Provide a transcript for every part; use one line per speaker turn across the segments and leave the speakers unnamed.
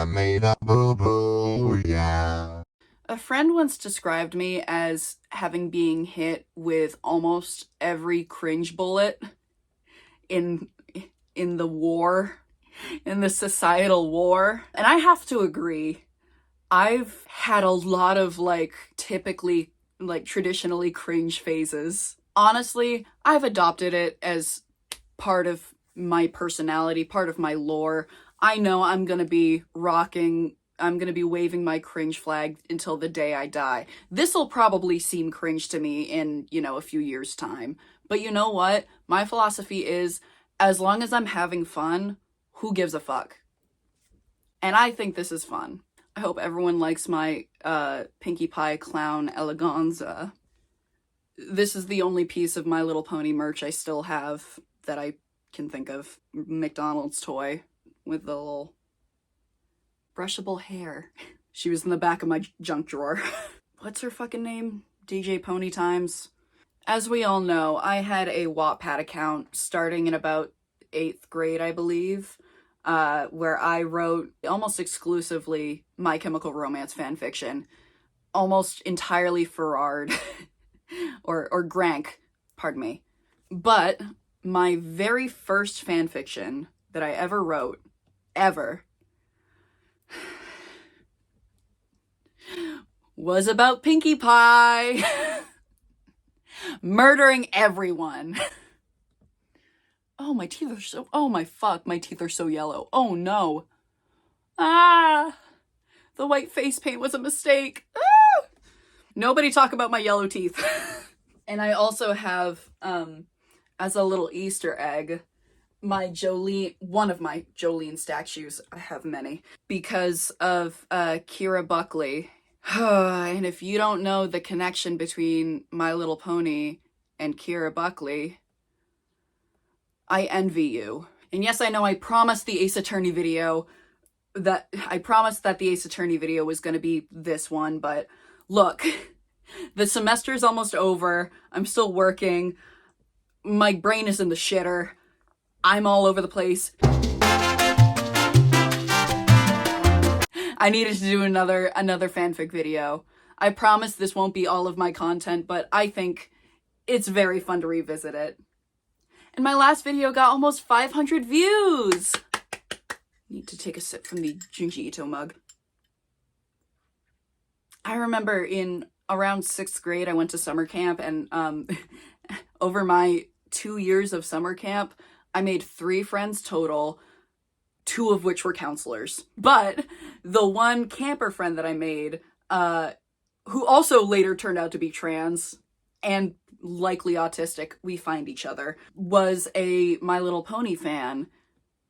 I made a boo-boo, yeah.
A friend once described me as having been hit with almost every cringe bullet in in the war, in the societal war. And I have to agree. I've had a lot of typically traditionally cringe phases. Honestly, I've adopted it as part of my personality, part of my lore. I know I'm gonna be waving my cringe flag until the day I die. This'll probably seem cringe to me in, a few years' time. But you know what? My philosophy is, as long as I'm having fun, who gives a fuck? And I think this is fun. I hope everyone likes my Pinkie Pie clown eleganza. This is the only piece of My Little Pony merch I still have that I can think of. McDonald's toy with the little brushable hair. She was in the back of my junk drawer. What's her fucking name? DJ Pony Times. As we all know, I had a Wattpad account starting in about 8th grade, I believe, where I wrote almost exclusively My Chemical Romance fanfiction, almost entirely Farard, or Grank, pardon me. But my very first fanfiction that I ever wrote, ever, was about Pinkie Pie murdering everyone. Oh, my teeth are so... Oh my fuck, my teeth are so yellow. Oh no. Ah! The white face paint was a mistake. Ah! Nobody talk about my yellow teeth. And I also have, as a little Easter egg, one of my Jolene statues. I have many. Because of Kira Buckley. And if you don't know the connection between My Little Pony and Kira Buckley, I envy you. And yes, I know I promised the Ace Attorney video that the Ace Attorney video was going to be this one, but look, the semester's almost over. I'm still working. My brain is in the shitter. I'm all over the place. I needed to do another fanfic video. I promise this won't be all of my content, but I think it's very fun to revisit it. And my last video got almost 500 views! Need to take a sip from the Junji Ito mug. I remember in around 6th grade, I went to summer camp, and over my 2 years of summer camp, I made 3 friends total, 2 of which were counselors. But the one camper friend that I made, who also later turned out to be trans and likely autistic, we find each other, was a My Little Pony fan.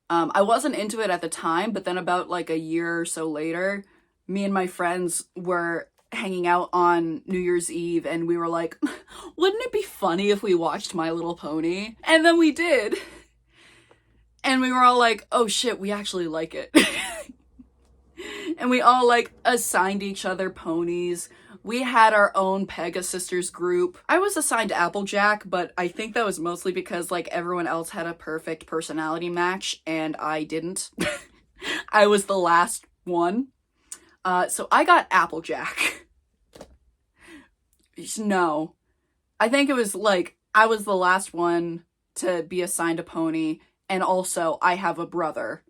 I wasn't into it at the time, but then about a year or so later, me and my friends were hanging out on New Year's Eve, and we were like, wouldn't it be funny if we watched My Little Pony? And then we did. And we were all like, oh shit, we actually like it. And we all assigned each other ponies. We had our own Pegasisters group. I was assigned Applejack, but I think that was mostly because everyone else had a perfect personality match and I didn't. I was the last one. So I got Applejack. No. I think it was I was the last one to be assigned a pony, and also I have a brother.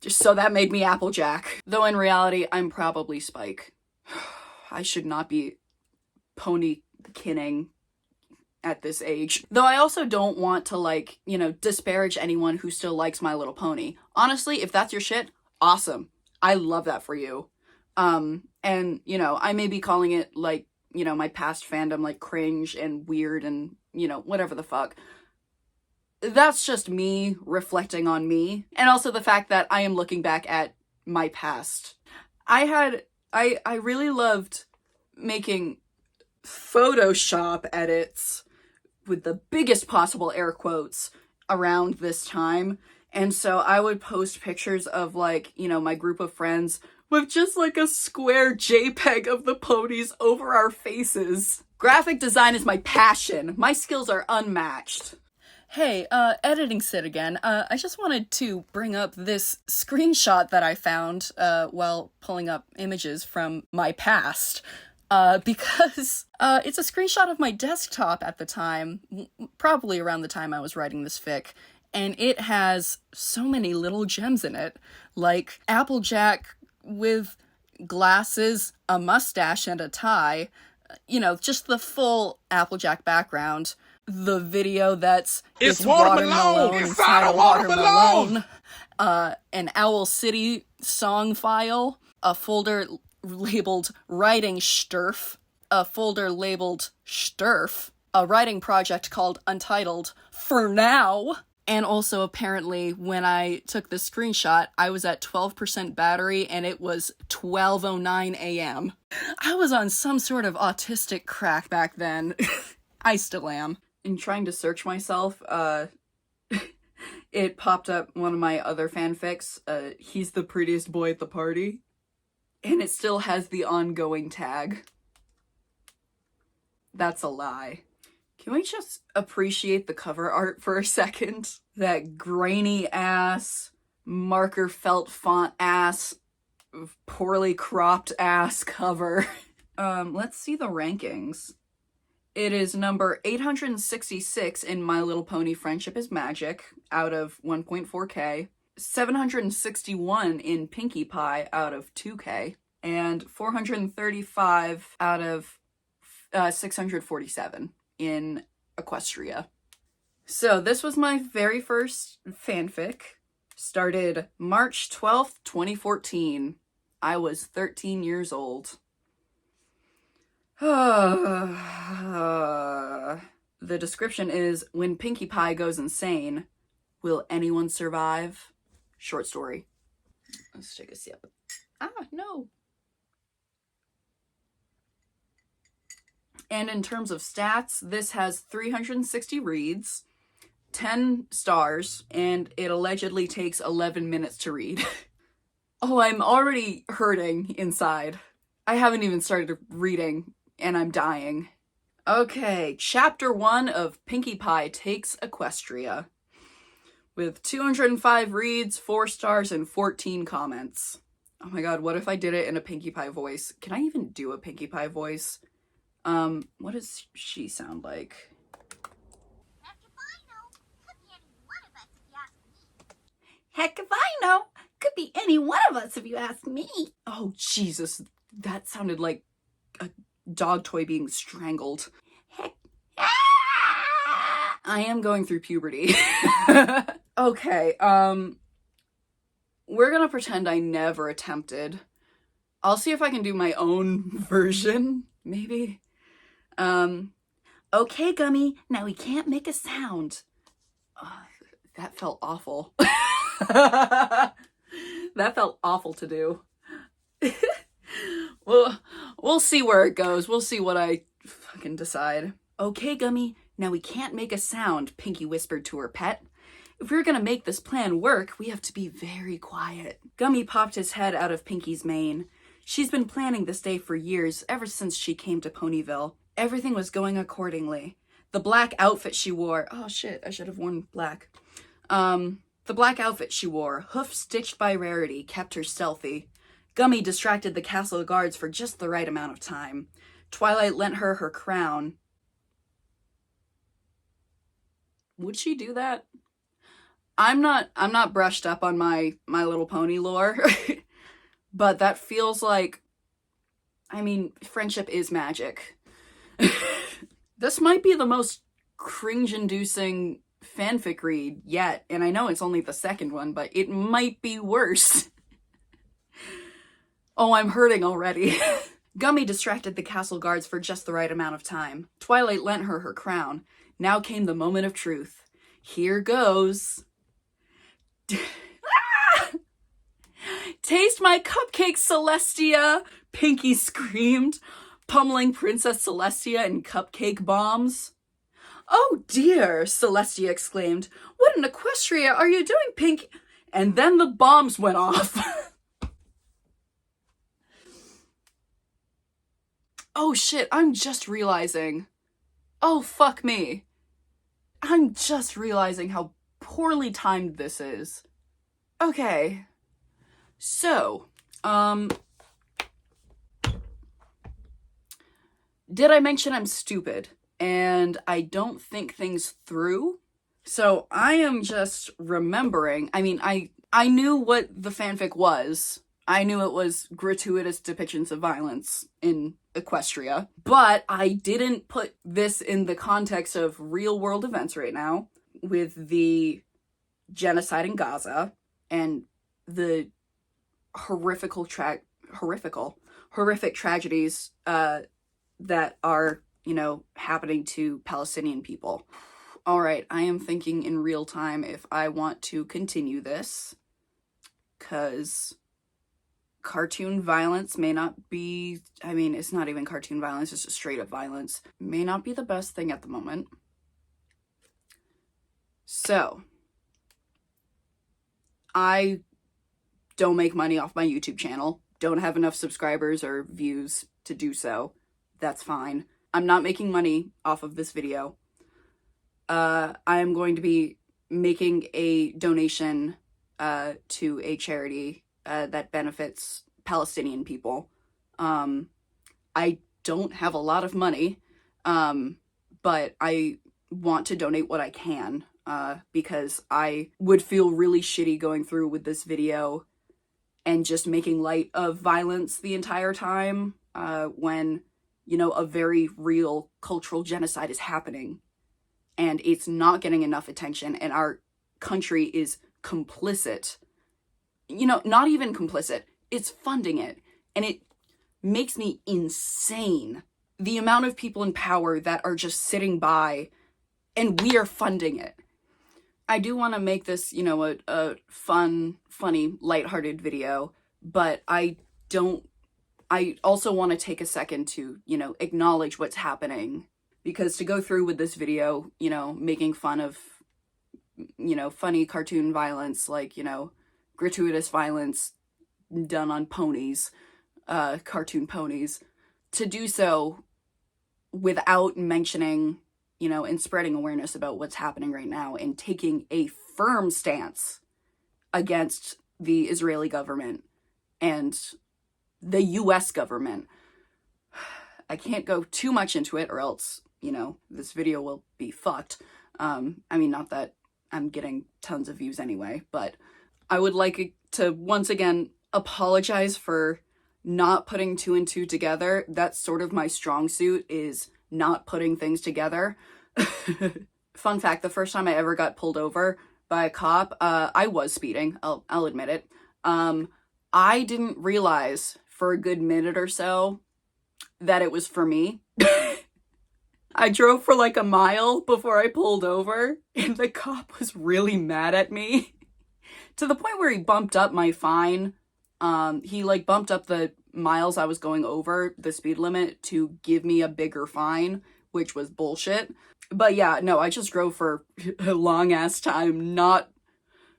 So that made me Applejack. Though in reality, I'm probably Spike. I should not be pony kinning at this age. Though I also don't want to disparage anyone who still likes My Little Pony. Honestly, if that's your shit, awesome. I love that for you. And I may be calling it my past fandom cringe and weird and whatever the fuck. That's just me reflecting on me. And also the fact that I am looking back at my past. I really loved making Photoshop edits with the biggest possible air quotes around this time. And so I would post pictures of my group of friends with just a square JPEG of the ponies over our faces. Graphic design is my passion. My skills are unmatched. Hey, editing Sid again. I just wanted to bring up this screenshot that I found, while pulling up images from my past. Because, it's a screenshot of my desktop at the time, probably around the time I was writing this fic, and it has so many little gems in it, like Applejack with glasses, a mustache, and a tie. You know, just the full Applejack background. The video that's
It's watermelon inside a watermelon.
An Owl City song file, a folder labeled Writing Sturf, a folder labeled Sturf, a writing project called Untitled For Now, and also apparently when I took this screenshot, I was at 12% battery and it was 12:09 a.m. I was on some sort of autistic crack back then. I still am. In trying to search myself, it popped up one of my other fanfics, He's the Prettiest Boy at the Party, and it still has the ongoing tag. That's a lie. Can we just appreciate the cover art for a second? That grainy ass, marker felt font ass, poorly cropped ass cover. Let's see the rankings. It is number 866 in My Little Pony Friendship is Magic, out of 1.4K, 761 in Pinkie Pie, out of 2K, and 435 out of 647 in Equestria. So this was my very first fanfic. Started March 12th, 2014. I was 13 years old. The description is, when Pinkie Pie goes insane, will anyone survive? Short story. Let's take a sip. No. And in terms of stats, this has 360 reads, 10 stars, and it allegedly takes 11 minutes to read. Oh, I'm already hurting inside. I haven't even started reading, and I'm dying. Okay, chapter 1 of Pinkie Pie Takes Equestria. With 205 reads, 4 stars, and 14 comments. Oh my god, what if I did it in a Pinkie Pie voice? Can I even do a Pinkie Pie voice? What does she sound like? Heck if I know! Could be any one of us if you ask me. Oh, Jesus. That sounded like a dog toy being strangled. Heck. I am going through puberty. Okay, we're gonna pretend I never attempted. I'll see if I can do my own version, maybe. Okay, Gummy, now we can't make a sound. That felt awful. That felt awful to do. Well, we'll see where it goes. We'll see what I fucking decide. Okay, Gummy, now we can't make a sound, Pinkie whispered to her pet. If we're gonna make this plan work, we have to be very quiet. Gummy popped his head out of Pinkie's mane. She's been planning this day for years, ever since she came to Ponyville. Everything was going accordingly. The black outfit she wore... Oh shit, I should have worn black. The black outfit she wore, hoof stitched by Rarity, kept her stealthy. Gummy distracted the castle guards for just the right amount of time. Twilight lent her her crown. Would she do that? I'm not brushed up on my Little Pony lore, but that feels like, I mean, friendship is magic. This might be the most cringe-inducing fanfic read yet, and I know it's only the second one, but it might be worse. Oh, I'm hurting already. Gummy distracted the castle guards for just the right amount of time. Twilight lent her her crown. Now came the moment of truth. Here goes. Taste my cupcake, Celestia! Pinkie screamed, pummeling Princess Celestia in cupcake bombs. Oh dear, Celestia exclaimed. What in Equestria are you doing, Pinkie? And then the bombs went off. Oh shit, I'm just realizing. Oh fuck me. I'm just realizing how poorly timed this is. Okay. So, did I mention I'm stupid and I don't think things through? So I am just remembering, I mean, I knew what the fanfic was. I knew it was gratuitous depictions of violence in Equestria, but I didn't put this in the context of real world events right now with the genocide in Gaza and the horrific tragedies that are, you know, happening to Palestinian people. All right, I am thinking in real time if I want to continue this, because cartoon violence may not be, I mean, it's not even cartoon violence, it's just straight up violence, may not be the best thing at the moment. So, I don't make money off my YouTube channel, don't have enough subscribers or views to do so. That's fine. I'm not making money off of this video. I am going to be making a donation to a charity that benefits Palestinian people. I don't have a lot of money, but I want to donate what I can, because I would feel really shitty going through with this video and just making light of violence the entire time, when, you know, a very real cultural genocide is happening and it's not getting enough attention and our country is complicit. You know, not even complicit, it's funding it. And it makes me insane. The amount of people in power that are just sitting by and we are funding it. I do want to make this, you know, a fun, funny, lighthearted video, but I also want to take a second to, you know, acknowledge what's happening, because to go through with this video, you know, making fun of, you know, funny cartoon violence, like, you know, gratuitous violence done on ponies, cartoon ponies, to do so without mentioning, you know, and spreading awareness about what's happening right now and taking a firm stance against the Israeli government and the US government. I can't go too much into it or else, you know, this video will be fucked. I mean, not that I'm getting tons of views anyway, but I would like to once again apologize for not putting two and two together. That's sort of my strong suit, is not putting things together. Fun fact, the first time I ever got pulled over by a cop, I was speeding, I'll admit it. I didn't realize for a good minute or so that it was for me. I drove for like a mile before I pulled over, and the cop was really mad at me to the point where he bumped up my fine. He like bumped up the miles I was going over the speed limit to give me a bigger fine, which was bullshit. But yeah, no, I just drove for a long ass time, not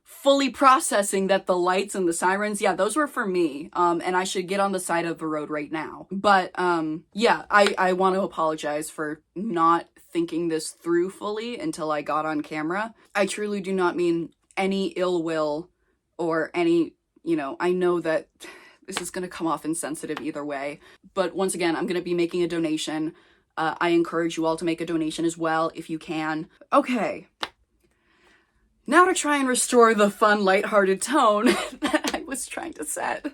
fully processing that the lights and the sirens, yeah, those were for me. And I should get on the side of the road right now. But yeah, I want to apologize for not thinking this through fully until I got on camera. I truly do not mean any ill will or any, you know, I know that this is going to come off insensitive either way. But once again, I'm going to be making a donation. I encourage you all to make a donation as well if you can. Okay. Now to try and restore the fun, lighthearted tone that I was trying to set.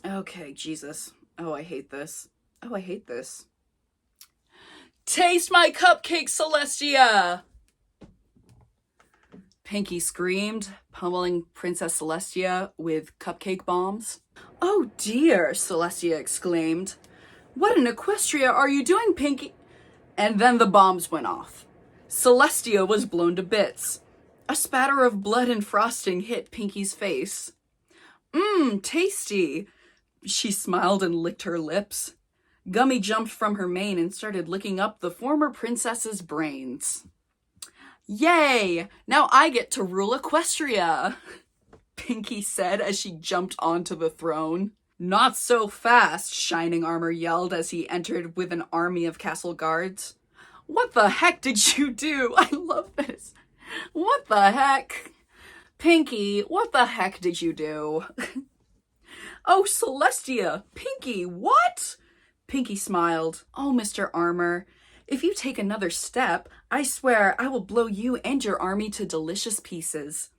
Okay, Jesus. Oh, I hate this. Oh, I hate this. Taste my cupcake, Celestia! Pinkie screamed, pummeling Princess Celestia with cupcake bombs. Oh dear, Celestia exclaimed. What in Equestria are you doing, Pinkie? And then the bombs went off. Celestia was blown to bits. A spatter of blood and frosting hit Pinkie's face. Mmm, tasty. She smiled and licked her lips. Gummy jumped from her mane and started licking up the former princess's brains. Yay! Now I get to rule Equestria, Pinkie said as she jumped onto the throne. Not so fast, Shining Armor yelled as he entered with an army of castle guards. What the heck did you do? I love this. What the heck? Pinkie, what the heck did you do? Oh, Celestia! Pinkie, what? Pinkie smiled. Oh, Mr. Armor, if you take another step, I swear I will blow you and your army to delicious pieces.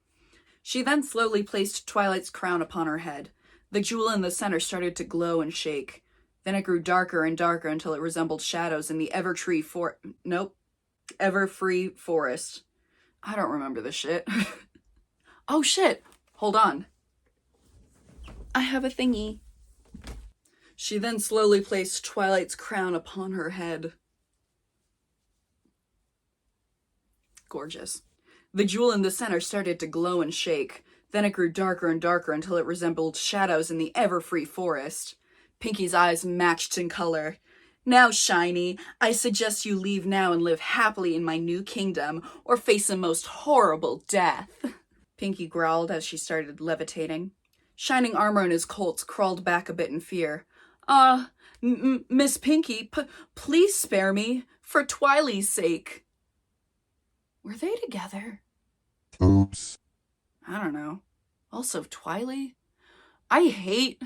She then slowly placed Twilight's crown upon her head. The jewel in the center started to glow and shake. Then it grew darker and darker until it resembled shadows in the ever-free forest. I don't remember this shit. Oh shit! Hold on. I have a thingy. She then slowly placed Twilight's crown upon her head. Gorgeous. The jewel in the center started to glow and shake. Then it grew darker and darker until it resembled shadows in the ever-free forest. Pinkie's eyes matched in color. Now, Shiny, I suggest you leave now and live happily in my new kingdom, or face a most horrible death. Pinkie growled as she started levitating. Shining Armor and his colts crawled back a bit in fear. Miss Pinkie, please spare me, for Twily's sake. Were they together?
Oops.
I don't know. Also, Twily? I hate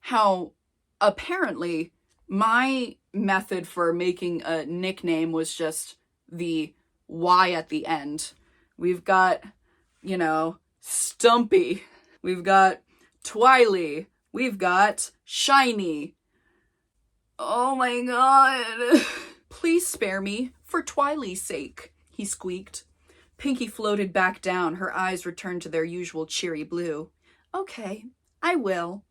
how apparently my method for making a nickname was just the Y at the end. We've got, Stumpy. We've got Twily. We've got Shiny. Oh my god. Please spare me, for Twily's sake, he squeaked. Pinkie floated back down, her eyes returned to their usual cheery blue. Okay, I will.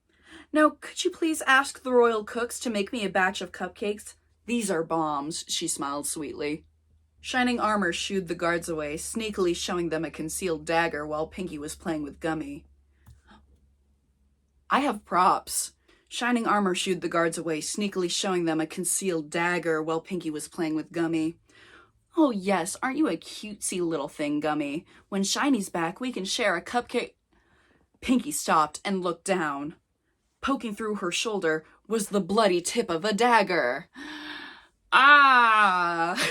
Now, could you please ask the royal cooks to make me a batch of cupcakes? These are bombs, she smiled sweetly. Shining Armor shooed the guards away, sneakily showing them a concealed dagger while Pinkie was playing with Gummy. I have props. Shining Armor shooed the guards away, sneakily showing them a concealed dagger while Pinkie was playing with Gummy. Oh yes, aren't you a cutesy little thing, Gummy? When Shiny's back, we can share a cupcake. Pinkie stopped and looked down. Poking through her shoulder was the bloody tip of a dagger. Ah!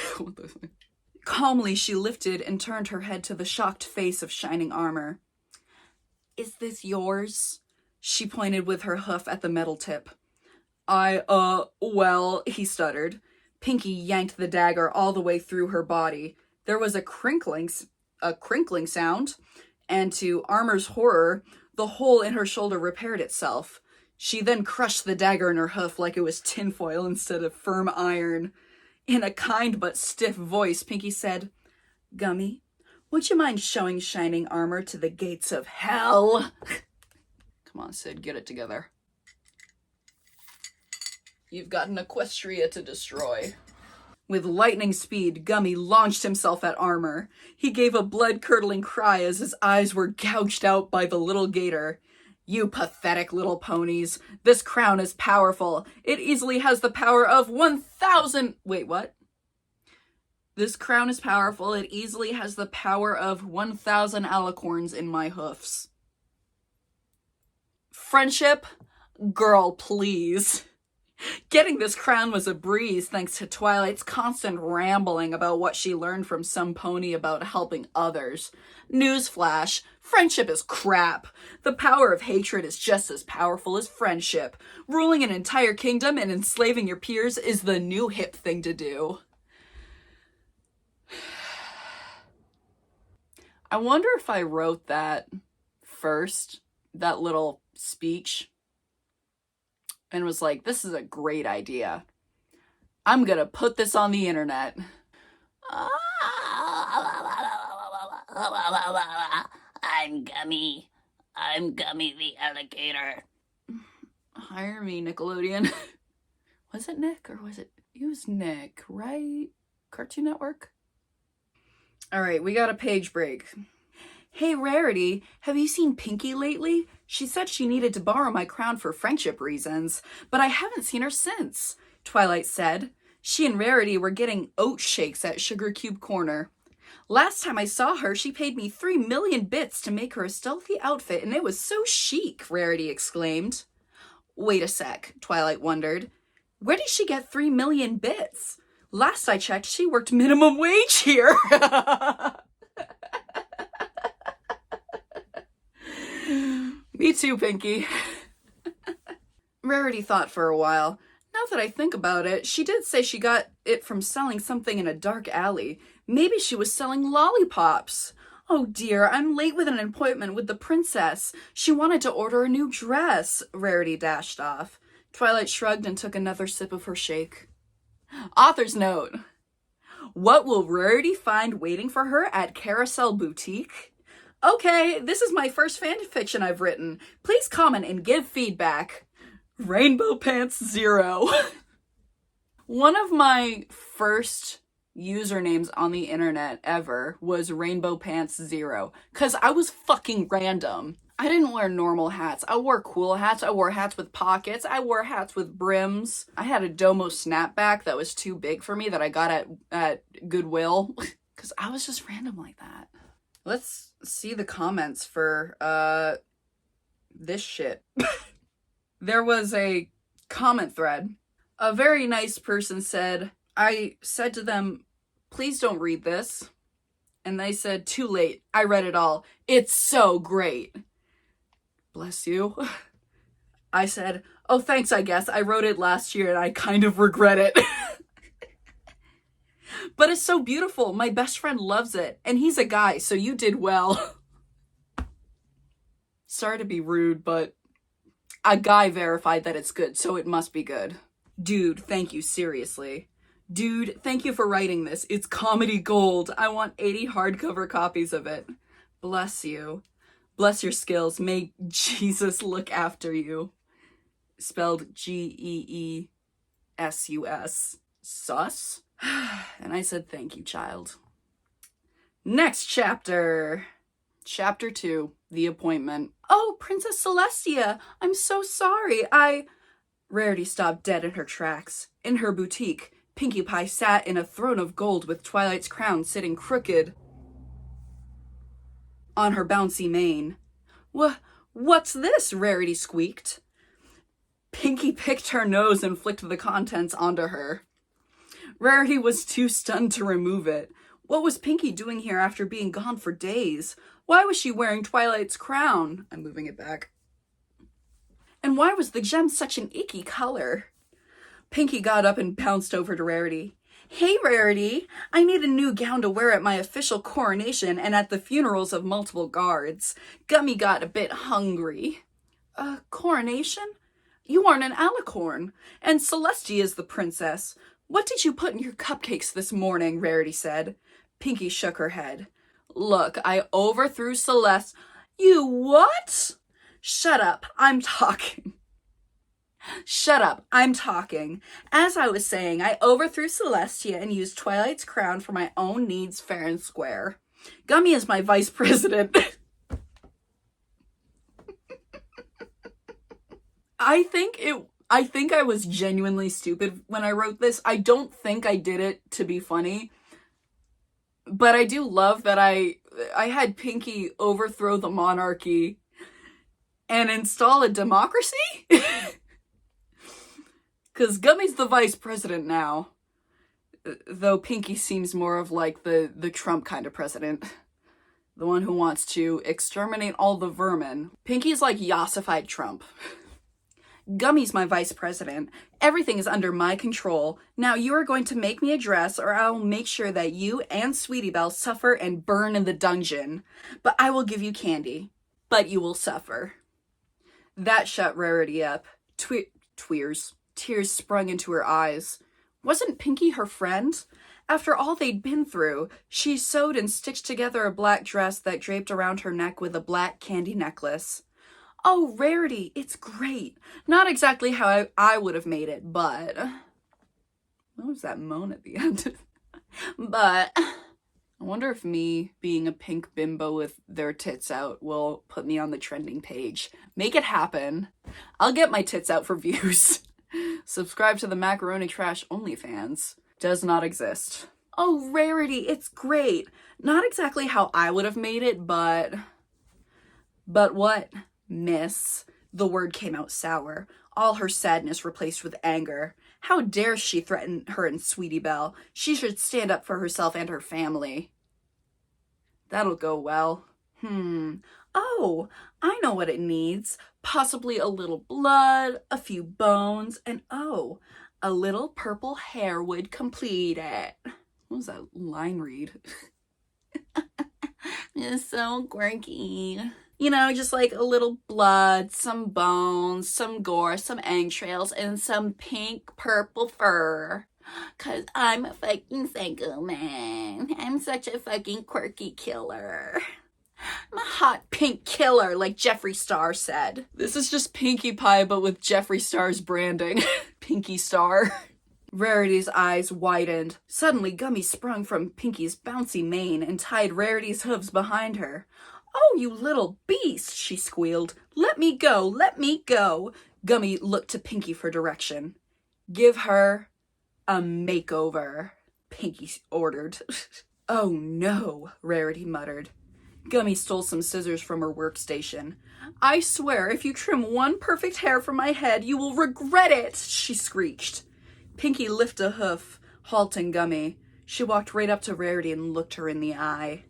Calmly, she lifted and turned her head to the shocked face of Shining Armor. Is this yours? She pointed with her hoof at the metal tip. Well, he stuttered. Pinkie yanked the dagger all the way through her body. There was a crinkling sound, and to Armor's horror, the hole in her shoulder repaired itself. She then crushed the dagger in her hoof like it was tinfoil instead of firm iron. In a kind but stiff voice, Pinkie said, Gummy, would you mind showing Shining Armor to the gates of hell? Come on, Sid, get it together. You've got an Equestria to destroy. With lightning speed, Gummy launched himself at Armor. He gave a blood-curdling cry as his eyes were gouged out by the little gator. You pathetic little ponies. This crown is powerful. It easily has the power of 1,000... Wait, what? This crown is powerful. It easily has the power of 1,000 alicorns in my hoofs. Friendship? Girl, please. Getting this crown was a breeze thanks to Twilight's constant rambling about what she learned from some pony about helping others. Newsflash, friendship is crap. The power of hatred is just as powerful as friendship. Ruling an entire kingdom and enslaving your peers is the new hip thing to do. I wonder if I wrote that first, that little speech, and was like, this is a great idea. I'm gonna put this on the internet.
I'm Gummy. I'm Gummy the alligator.
Hire me, Nickelodeon. Was it Nick or was it? It was Nick, right? Cartoon Network? Alright, we got a page break. Hey, Rarity, have you seen Pinkie lately? She said she needed to borrow my crown for friendship reasons, but I haven't seen her since, Twilight said. She and Rarity were getting oat shakes at Sugar Cube Corner. Last time I saw her, she paid me 3 million bits to make her a stealthy outfit, and it was so chic, Rarity exclaimed. Wait a sec, Twilight wondered. Where did she get 3 million bits? Last I checked, she worked minimum wage here. Me too, Pinkie. Rarity thought for a while. Now that I think about it, she did say she got it from selling something in a dark alley. Maybe she was selling lollipops. Oh dear, I'm late with an appointment with the princess. She wanted to order a new dress, Rarity dashed off. Twilight shrugged and took another sip of her shake. Author's note. What will Rarity find waiting for her at Carousel Boutique? Okay, this is my first fanfiction I've written. Please comment and give feedback. Rainbow Pants 0. One of my first usernames on the internet ever was Rainbow Pants 0, because I was fucking random. I didn't wear normal hats. I wore cool hats. I wore hats with pockets. I wore hats with brims. I had a Domo snapback that was too big for me that I got at Goodwill, because I was just random like that. Let's see the comments for this shit. There was a comment thread. A very nice person said, I said to them, please don't read this. And they said, too late. I read it all. It's so great. Bless you. I said, oh, thanks, I guess. I wrote it last year and I kind of regret it. But it's so beautiful. My best friend loves it. And he's a guy, so you did well. Sorry to be rude, but a guy verified that it's good, so it must be good. Dude, thank you, seriously. Dude, thank you for writing this. It's comedy gold. I want 80 hardcover copies of it. Bless you. Bless your skills. May Jesus look after you. Spelled Geesus. Sus? And I said, thank you, child. Next chapter. Chapter 2, The Appointment. Oh, Princess Celestia, I'm so sorry. Rarity stopped dead in her tracks. In her boutique, Pinkie Pie sat in a throne of gold with Twilight's crown sitting crooked on her bouncy mane. What's this? Rarity squeaked. Pinkie picked her nose and flicked the contents onto her. Rarity was too stunned to remove it. What was Pinkie doing here after being gone for days? Why was she wearing Twilight's crown? I'm moving it back. And why was the gem such an icky color? Pinkie got up and bounced over to Rarity. Hey, Rarity, I need a new gown to wear at my official coronation and at the funerals of multiple guards. Gummy got a bit hungry. Coronation? You aren't an alicorn, and Celestia is the princess. What did you put in your cupcakes this morning? Rarity said. Pinkie shook her head. Look, I overthrew Celeste. You what? Shut up, I'm talking. Shut up, I'm talking. As I was saying, I overthrew Celestia and used Twilight's crown for my own needs fair and square. Gummy is my vice president. I think I was genuinely stupid when I wrote this. I don't think I did it to be funny. But I do love that I had Pinkie overthrow the monarchy and install a democracy? Because Gummy's the vice president now. Though Pinkie seems more of like the Trump kind of president. The one who wants to exterminate all the vermin. Pinkie's like yassified Trump. Gummy's my vice president. Everything is under my control. Now you are going to make me a dress or I will make sure that you and Sweetie Belle suffer and burn in the dungeon. But I will give you candy. But you will suffer. That shut Rarity up. Tears sprung into her eyes. Wasn't Pinkie her friend? After all they'd been through, she sewed and stitched together a black dress that draped around her neck with a black candy necklace. Oh, Rarity, it's great. Not exactly how I would have made it, but... What was that moan at the end? But... I wonder if me being a pink bimbo with their tits out will put me on the trending page. Make it happen. I'll get my tits out for views. Subscribe to the macaronitrash OnlyFans. Does not exist. Oh, Rarity, it's great. Not exactly how I would have made it, but... But what? Miss. The word came out sour, all her sadness replaced with anger. How dare she threaten her and Sweetie Belle? She should stand up for herself and her family. That'll go well. Oh, I know what it needs. Possibly a little blood, a few bones, and oh, a little purple hair would complete it. What was that line read? It's so quirky. You know, just like a little blood, some bones, some gore, some entrails, and some pink purple fur. 'Cause I'm a fucking psycho man. I'm such a fucking quirky killer. I'm a hot pink killer, like Jeffree Star said. This is just Pinkie Pie, but with Jeffree Star's branding. Pinkie Star. Rarity's eyes widened. Suddenly, Gummy sprung from Pinkie's bouncy mane and tied Rarity's hooves behind her. "Oh, you little beast," she squealed. "Let me go, let me go." Gummy looked to Pinkie for direction. "Give her a makeover," Pinkie ordered. "Oh no," Rarity muttered. Gummy stole some scissors from her workstation. "I swear, if you trim one perfect hair from my head, you will regret it," she screeched. Pinkie lifted a hoof, halting Gummy. She walked right up to Rarity and looked her in the eye.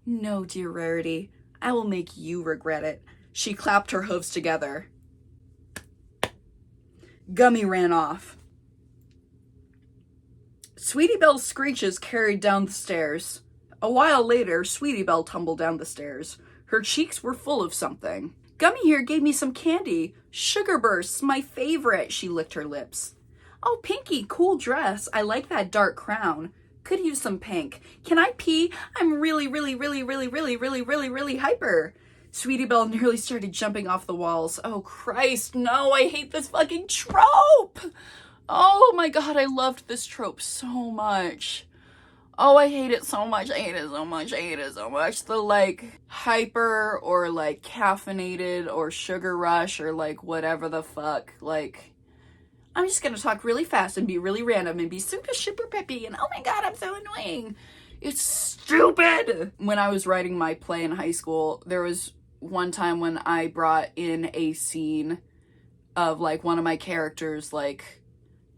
"No, dear Rarity, I will make you regret it." She clapped her hooves together. Gummy ran off. Sweetie Belle's screeches carried down the stairs. A while later, Sweetie Belle tumbled down the stairs. Her cheeks were full of something. "Gummy here gave me some candy. Sugar bursts, my favorite," she licked her lips. "Oh, Pinkie, cool dress. I like that dark crown. Could use some pink. Can I pee? I'm really hyper." Sweetie Belle nearly started jumping off the walls. Oh, Christ, no, I hate this fucking trope. Oh my God, I loved this trope so much. Oh, I hate it so much. I hate it so much. I hate it so much. The like hyper or like caffeinated or sugar rush or like whatever the fuck. Like, I'm just gonna talk really fast and be really random and be super peppy and oh my God, I'm so annoying. It's stupid. When I was writing my play in high school, there was one time when I brought in a scene of like one of my characters like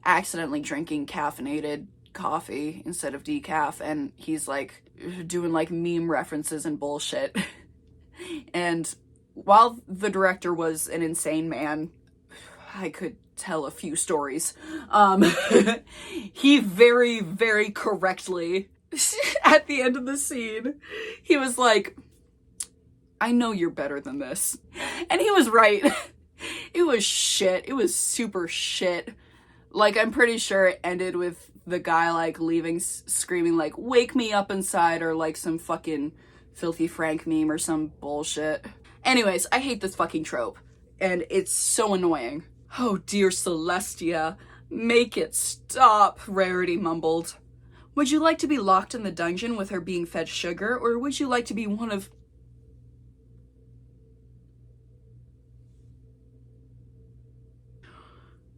accidentally drinking caffeinated coffee instead of decaf, and he's like doing like meme references and bullshit. And while the director was an insane man, I could tell a few stories. He very correctly at the end of the scene, he was like, "I know you're better than this." And he was right. It was shit. It was super shit. Like, I'm pretty sure it ended with the guy, like, leaving, screaming, like, "Wake me up inside," or, like, some fucking Filthy Frank meme or some bullshit. Anyways, I hate this fucking trope. And it's so annoying. "Oh, dear Celestia, make it stop," Rarity mumbled. "Would you like to be locked in the dungeon with her being fed sugar, or would you like to be one of..."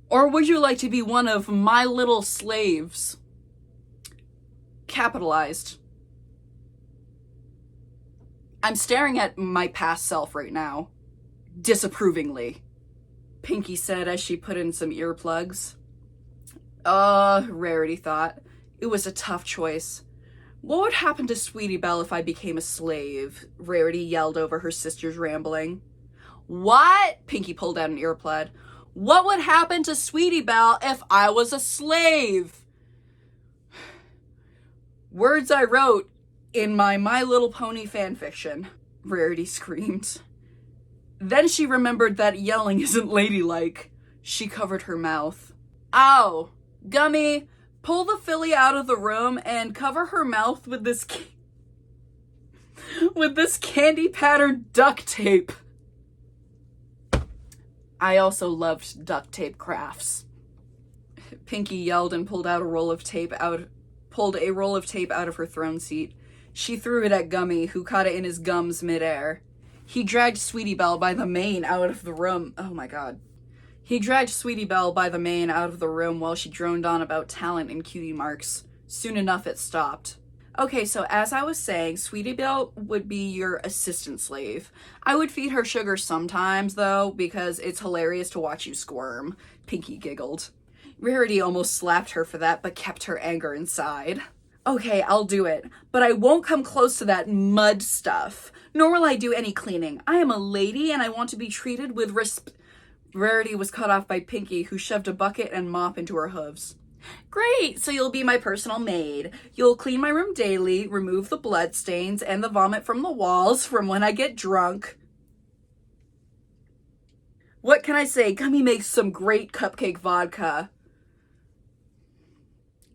"Or would you like to be one of my little slaves?" Capitalized. I'm staring at my past self right now. Disapprovingly. Pinkie said as she put in some earplugs. Rarity thought. It was a tough choice. "What would happen to Sweetie Belle if I became a slave?" Rarity yelled over her sister's rambling. "What?" Pinkie pulled out an earplug. "What would happen to Sweetie Belle if I was a slave?" "Words I wrote in my My Little Pony fanfiction," Rarity screamed. Then she remembered that yelling isn't ladylike. She covered her mouth. "Ow! Gummy, pull the filly out of the room and cover her mouth with this candy-patterned duct tape." I also loved duct tape crafts. Pinkie yelled and pulled a roll of tape out of her throne seat. She threw it at Gummy, who caught it in his gums midair. He dragged Sweetie Belle by the mane out of the room. Oh my God. He dragged Sweetie Belle by the mane out of the room while she droned on about talent and cutie marks. Soon enough, it stopped. Okay, so as I was saying, Sweetie Belle would be your assistant slave. I would feed her sugar sometimes, though, because it's hilarious to watch you squirm. Pinkie giggled. Rarity almost slapped her for that, but kept her anger inside. Okay, I'll do it, but I won't come close to that mud stuff. Nor will I do any cleaning. I am a lady and I want to be treated with Rarity was cut off by Pinkie, who shoved a bucket and mop into her hooves. Great, so you'll be my personal maid. You'll clean my room daily, remove the bloodstains and the vomit from the walls from when I get drunk. What can I say? Gummy makes some great cupcake vodka.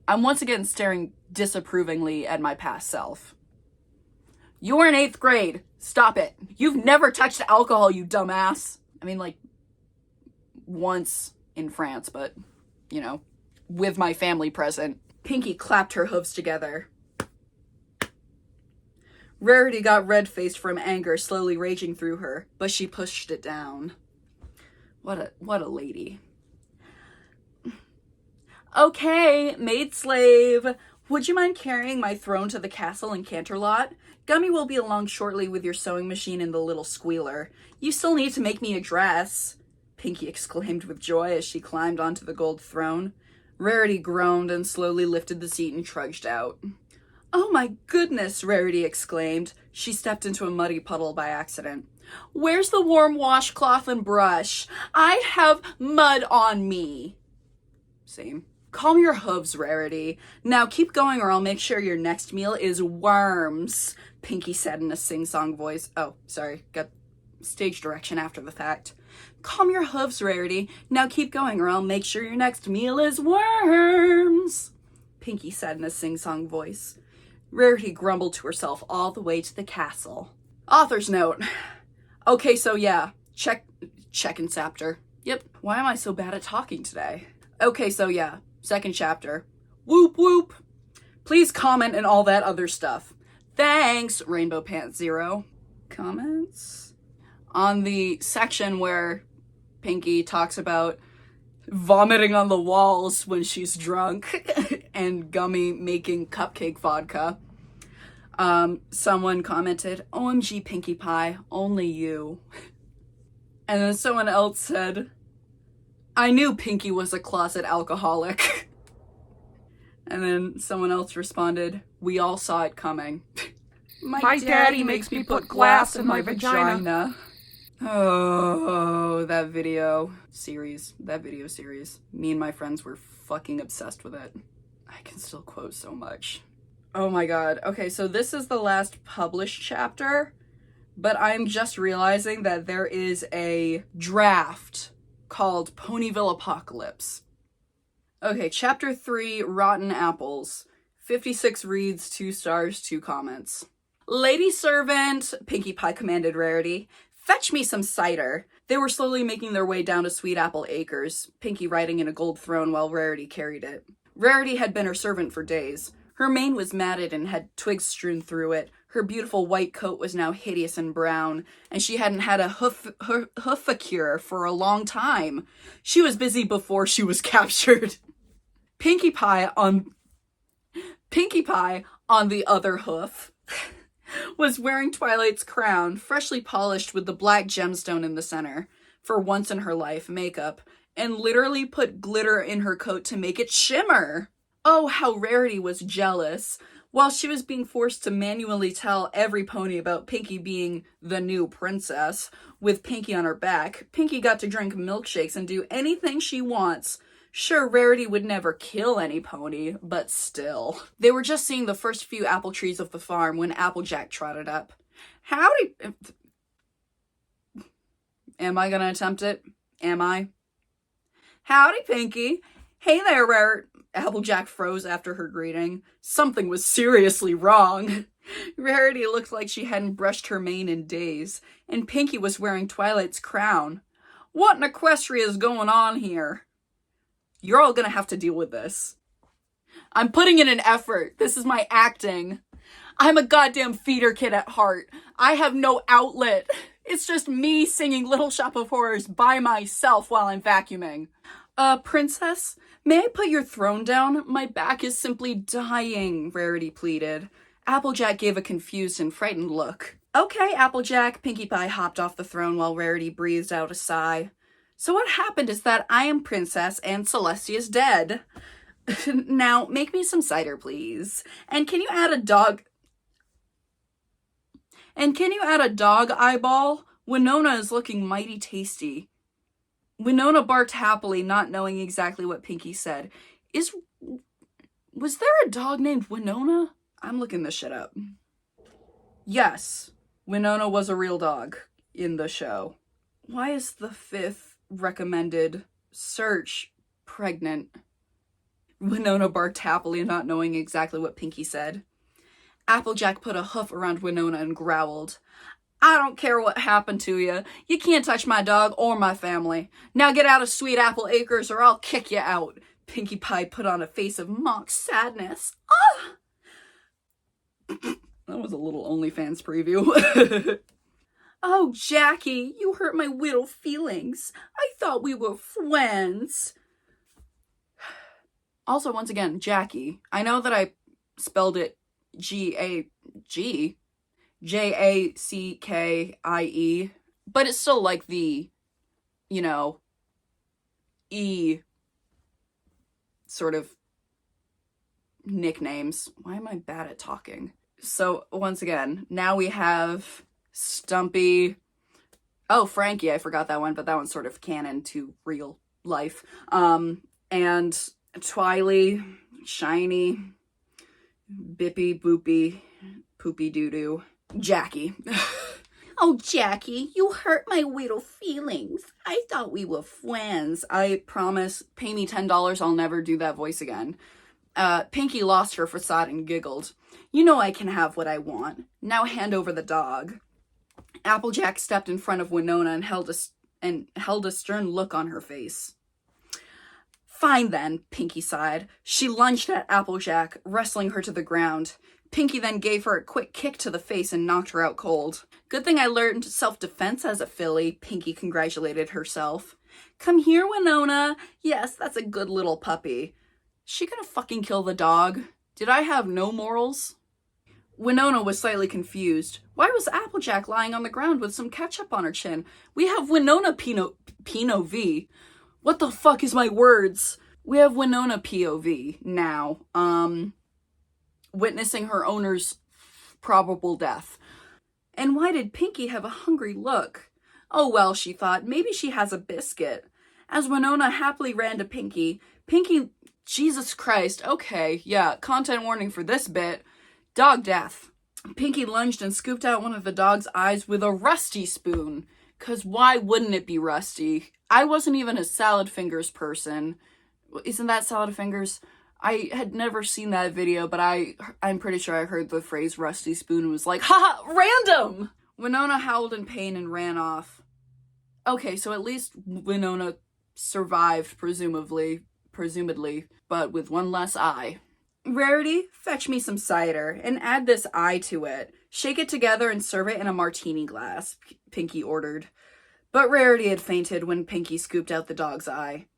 I'm once again staring disapprovingly at my past self. You're in 8th grade. Stop it. You've never touched alcohol, you dumbass. I mean, like, once in France, but, you know, with my family present. Pinkie clapped her hooves together. Rarity got red-faced from anger slowly raging through her, but she pushed it down. What a lady. Okay, maid slave. Would you mind carrying my throne to the castle in Canterlot? Gummy will be along shortly with your sewing machine and the little squealer. You still need to make me a dress, Pinkie exclaimed with joy as she climbed onto the gold throne. Rarity groaned and slowly lifted the seat and trudged out. Oh my goodness, Rarity exclaimed. She stepped into a muddy puddle by accident. Where's the warm washcloth and brush? I have mud on me. Same. Calm your hooves, Rarity. Now keep going or I'll make sure your next meal is worms, Pinkie said in a sing-song voice. Oh, sorry. Got stage direction after the fact. Calm your hooves, Rarity. Now keep going or I'll make sure your next meal is worms, Pinkie said in a sing-song voice. Rarity grumbled to herself all the way to the castle. Author's note. Okay, so yeah. Check and chapter. Yep. Why am I so bad at talking today? Okay, so yeah. 2nd chapter. Whoop whoop. Please comment and all that other stuff. Thanks, Rainbow Pants Zero. Comments? On the section where Pinkie talks about vomiting on the walls when she's drunk and Gummy making cupcake vodka, someone commented, OMG Pinkie Pie, only you. And then someone else said, I knew Pinkie was a closet alcoholic. And then someone else responded, we all saw it coming. My daddy makes me put glass in my vagina. Oh, that video series. Me and my friends were fucking obsessed with it. I can still quote so much. Oh my god. Okay, so this is the last published chapter, but I'm just realizing that there is a draft called Ponyville Apocalypse. Okay, chapter 3, Rotten Apples. 56 reads, 2 stars, 2 comments. Lady servant, Pinkie Pie commanded Rarity. Fetch me some cider. They were slowly making their way down to Sweet Apple Acres, Pinkie riding in a gold throne while Rarity carried it. Rarity had been her servant for days. Her mane was matted and had twigs strewn through it. Her beautiful white coat was now hideous and brown, and she hadn't had a hoofacure for a long time. She was busy before she was captured. Pinkie Pie, on the other hoof, was wearing Twilight's crown, freshly polished with the black gemstone in the center, for once in her life, makeup, and literally put glitter in her coat to make it shimmer. Oh, how Rarity was jealous. While she was being forced to manually tell every pony about Pinkie being the new princess, with Pinkie on her back, Pinkie got to drink milkshakes and do anything she wants. Sure, Rarity would never kill any pony, but still. They were just seeing the first few apple trees of the farm when Applejack trotted up. Howdy... Am I gonna attempt it? Am I? Howdy, Pinkie. Hey there, Applejack froze after her greeting. Something was seriously wrong. Rarity looked like she hadn't brushed her mane in days, and Pinkie was wearing Twilight's crown. What in Equestria is going on here? You're all gonna have to deal with this. I'm putting in an effort. This is my acting. I'm a goddamn feeder kid at heart. I have no outlet. It's just me singing Little Shop of Horrors by myself while I'm vacuuming. Princess, may I put your throne down? My back is simply dying, Rarity pleaded. Applejack gave a confused and frightened look. Okay, Applejack, Pinkie Pie hopped off the throne while Rarity breathed out a sigh. So what happened is that I am princess and Celestia's dead. Now, make me some cider, please. And can you add a dog... And can you add a dog eyeball? Winona is looking mighty tasty. Winona barked happily, not knowing exactly what Pinkie said. Was there a dog named Winona? I'm looking this shit up. Yes, Winona was a real dog in the show. Why is the 5th recommended search pregnant? Winona barked happily, not knowing exactly what Pinkie said. Applejack put a hoof around Winona and growled. I don't care what happened to you. You can't touch my dog or my family. Now get out of Sweet Apple Acres or I'll kick you out. Pinkie Pie put on a face of mock sadness. Ah! That was a little OnlyFans preview. Oh, Jackie, you hurt my little feelings. I thought we were friends. Also, once again, Jackie. I know that I spelled it Jackie, but it's still like the, E sort of nicknames. Why am I bad at talking? So, once again, now we have Stumpy. Oh, Frankie, I forgot that one, but that one's sort of canon to real life. And Twily, Shiny, Bippy, Boopy, Poopy Doo-Doo, Jackie. Oh, Jackie, you hurt my little feelings. I thought we were friends. I promise, pay me $10, I'll never do that voice again. Pinkie lost her facade and giggled. You know I can have what I want. Now hand over the dog. Applejack stepped in front of Winona and held a stern look on her face. Fine then, Pinkie sighed. She lunged at Applejack, wrestling her to the ground. Pinkie then gave her a quick kick to the face and knocked her out cold. Good thing I learned self-defense as a filly, Pinkie congratulated herself. Come here, Winona. Yes, that's a good little puppy. She gonna fucking kill the dog? Did I have no morals? Winona was slightly confused. Why was Applejack lying on the ground with some ketchup on her chin? We have Winona POV. What the fuck is my words? We have Winona POV now. Witnessing her owner's probable death. And why did Pinkie have a hungry look? Oh well, she thought, maybe she has a biscuit. As Winona happily ran to Pinkie, Jesus Christ, okay, yeah, content warning for this bit. Dog death. Pinkie lunged and scooped out one of the dog's eyes with a rusty spoon. 'Cause why wouldn't it be rusty? I wasn't even a Salad Fingers person. Isn't that Salad Fingers? I had never seen that video, but I'm pretty sure I heard the phrase rusty spoon and was like, haha, random! Winona howled in pain and ran off. Okay, so at least Winona survived, presumably, but with one less eye. Rarity, fetch me some cider, and add this eye to it. Shake it together and serve it in a martini glass, Pinkie ordered. But Rarity had fainted when Pinkie scooped out the dog's eye.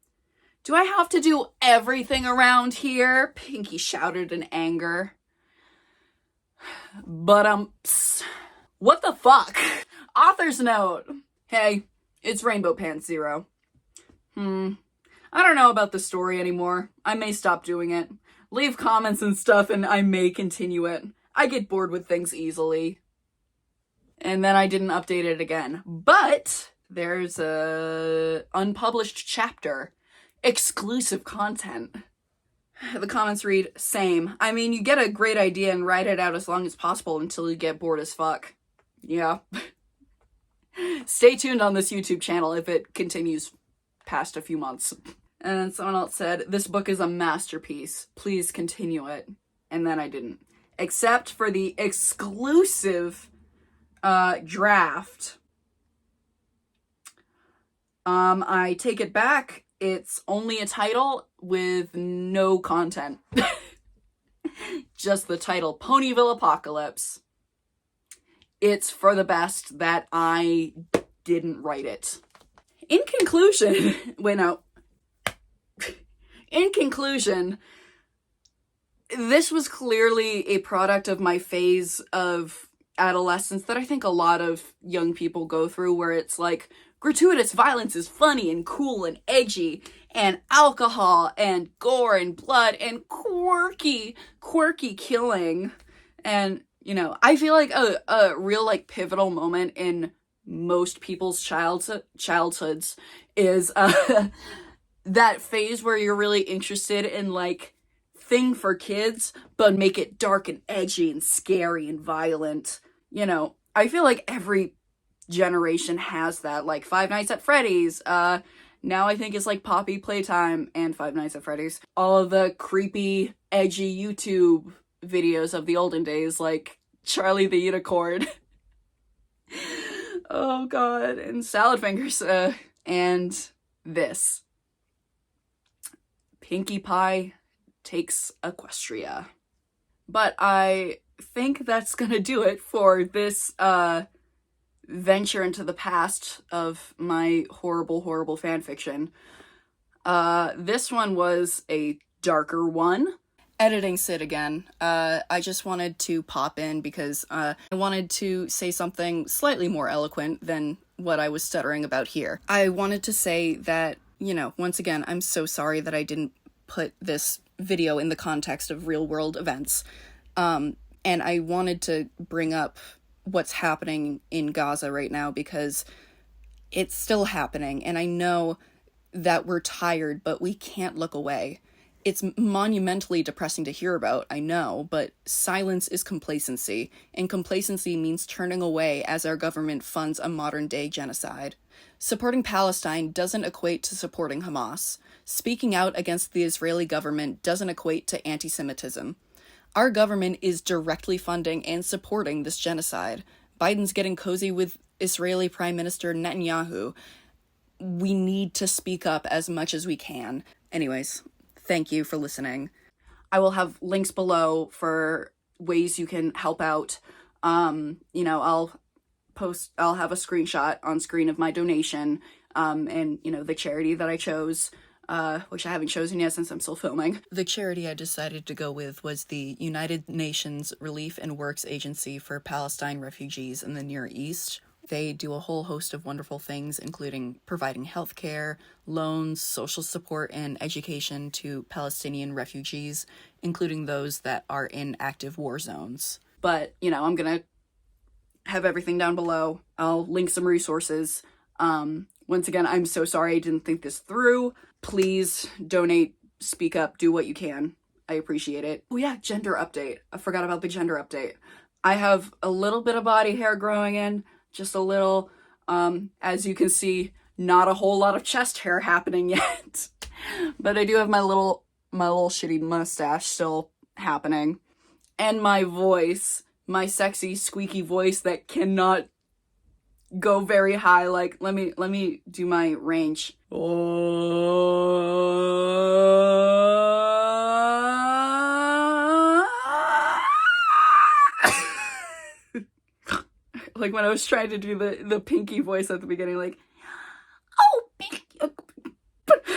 Do I have to do everything around here? Pinkie shouted in anger. But, what the fuck? Author's note. Hey, it's Rainbow Pants Zero. I don't know about the story anymore. I may stop doing it. Leave comments and stuff and I may continue it. I get bored with things easily. And then I didn't update it again. But there's a unpublished chapter. Exclusive content. The comments read, same. I mean, you get a great idea and write it out as long as possible until you get bored as fuck. Yeah. Stay tuned on this YouTube channel if it continues past a few months. And someone else said, this book is a masterpiece. Please continue it. And then I didn't. Except for the exclusive draft. I take it back. It's only a title with no content. Just the title, Ponyville Apocalypse. It's for the best that I didn't write it. In conclusion, In conclusion, this was clearly a product of my phase of adolescence that I think a lot of young people go through, where it's like gratuitous violence is funny and cool and edgy, and alcohol and gore and blood and quirky killing. And, you know, I feel like a real, like, pivotal moment in most people's childhoods is that phase where you're really interested in, like, thing for kids, but make it dark and edgy and scary and violent. You know, I feel like every generation has that, like Five Nights at Freddy's, now I think it's like Poppy Playtime and Five Nights at Freddy's. All of the creepy, edgy YouTube videos of the olden days, like Charlie the Unicorn. Oh god, and Salad Fingers, and this. Pinkie Pie takes Equestria. But I think that's gonna do it for this, venture into the past of my horrible fanfiction. This one was a darker one. Editing Sid again. I just wanted to pop in because I wanted to say something slightly more eloquent than what I was stuttering about here. I wanted to say that, you know, once again, I'm so sorry that I didn't put this video in the context of real world events. And I wanted to bring up what's happening in Gaza right now because it's still happening, and I know that we're tired, but we can't look away. It's monumentally depressing to hear about, I know, but silence is complacency, and complacency means turning away as our government funds a modern-day genocide. Supporting Palestine doesn't equate to supporting Hamas. Speaking out against the Israeli government doesn't equate to anti-Semitism. Our government is directly funding and supporting this genocide. Biden's getting cozy with Israeli Prime Minister Netanyahu. We need to speak up as much as we can. Anyways, thank you for listening. I will have links below for ways you can help out. You know, I'll have a screenshot on screen of my donation, and, you know, the charity that I chose. Which I haven't chosen yet since I'm still filming. The charity I decided to go with was the United Nations Relief and Works Agency for Palestine Refugees in the Near East. They do a whole host of wonderful things, including providing healthcare, loans, social support, and education to Palestinian refugees, including those that are in active war zones. But, you know, I'm gonna have everything down below. I'll link some resources. Once again, I'm so sorry I didn't think this through. Please donate, speak up, do what you can. I appreciate it. Oh yeah, gender update. I forgot about the gender update. I have a little bit of body hair growing in, just a little. As you can see, not a whole lot of chest hair happening yet. But I do have my little shitty mustache still happening. And my voice, my sexy, squeaky voice that cannot go very high. Like, let me do my range. Like when I was trying to do the Pinkie voice at the beginning, like, oh, Pinkie.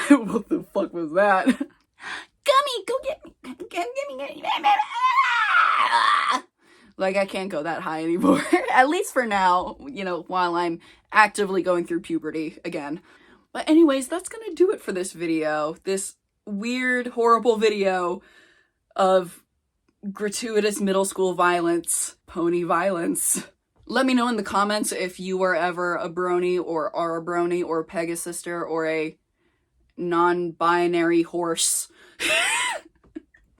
What the fuck was that? Gummy, go get me. Get me. Like, I can't go that high anymore. At least for now, you know, while I'm actively going through puberty again. But anyways, that's gonna do it for this video. This weird, horrible video of gratuitous middle school violence, pony violence. Let me know in the comments if you were ever a brony or are a brony or a Pegasister or a non-binary horse.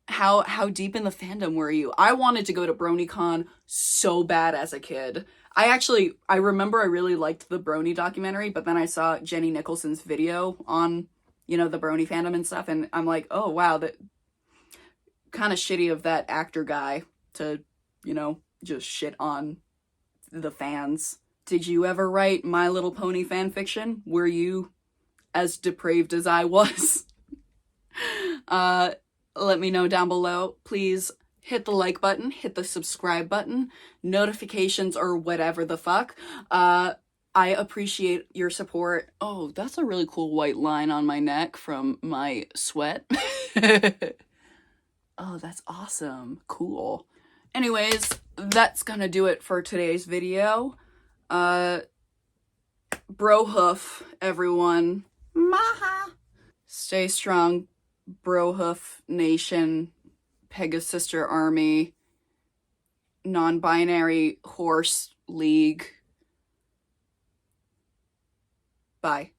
How deep in the fandom were you? I wanted to go to BronyCon so bad as a kid. I remember I really liked the Brony documentary, but then I saw Jenny Nicholson's video on, you know, the Brony fandom and stuff, and I'm like, oh wow, that kind of shitty of that actor guy to, you know, just shit on the fans. Did you ever write My Little Pony fanfiction? Were you as depraved as I was? Let me know down below. Please hit the like button, hit the subscribe button, notifications, or whatever the fuck. I appreciate your support. Oh, that's a really cool white line on my neck from my sweat. Oh, that's awesome. Cool. Anyways, that's gonna do it for today's video. Brohoof, everyone. Maha. Stay strong, Brohoof Nation, Pegasister Army, non-binary horse league. Bye.